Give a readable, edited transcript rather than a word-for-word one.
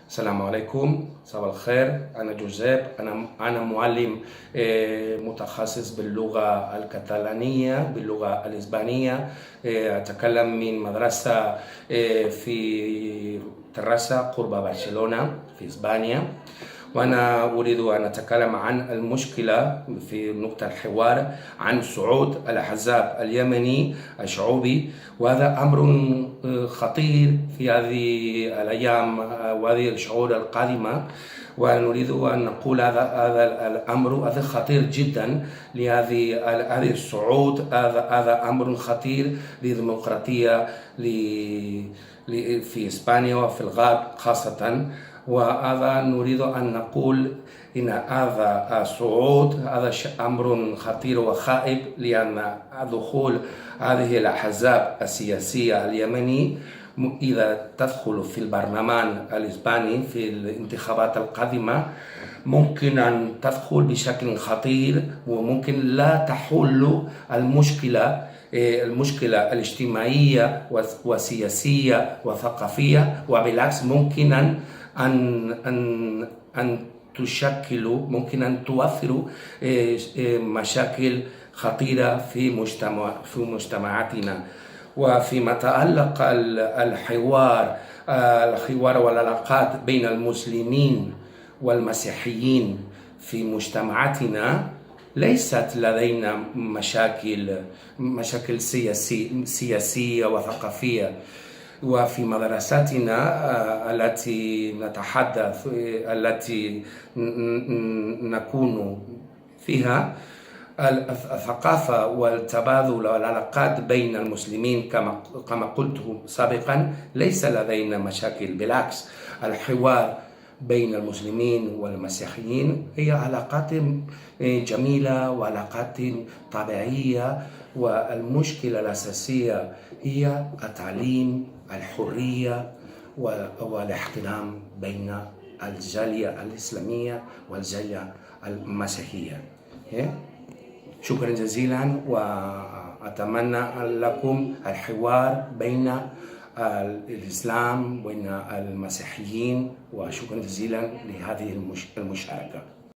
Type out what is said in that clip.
السلام عليكم، صباح الخير. أنا جوزيف. أنا معلم متخصص باللغة الكتالانية، باللغة الإسبانية. أتكلم من مدرسة في تراسا قرب برشلونة في إسبانيا. وأنا أريد أن أتكلم عن المشكلة في نقطة الحوار عن صعود الأحزاب اليمني الشعوبي، وهذا أمر خطير في هذه الأيام وهذه الشهور القادمة. ونريد أن نقول هذا الأمر هذا خطير جدا لهذه الصعود. هذا أمر خطير للديمقراطية في إسبانيا وفي الغرب خاصة. وهذا نريد أن نقول إن هذا الصعود هذا أمر خطير وخائب، لأن دخول هذه الأحزاب السياسية اليمني إذا تدخل في البرلمان الإسباني في الانتخابات القادمة ممكن أن تدخل بشكل خطير، وممكن لا تحل المشكلة الاجتماعية والسياسية والثقافية، وبالعكس ممكن أن ممكن أن توفر مشاكل خطيرة في مجتمعاتنا. وفيما يتعلق الحوار والعلاقات بين المسلمين والمسيحيين في مجتمعاتنا، ليست لدينا مشاكل سياسية وثقافية. وفي مدرستنا التي نكون فيها، الثقافة والتبادل والعلاقات بين المسلمين كما قلت سابقا ليس لدينا مشاكل، بالعكس الحوار بين المسلمين والمسيحيين هي علاقات جميلة وعلاقات طبيعية. والمشكلة الأساسية هي التعليم، الحرية والاحترام بين الجالية الإسلامية والجالية المسيحية. شكرا جزيلا، وأتمنى لكم الحوار بين الإسلام وبين المسيحيين، وشكرا جزيلا لهذه المشاركة.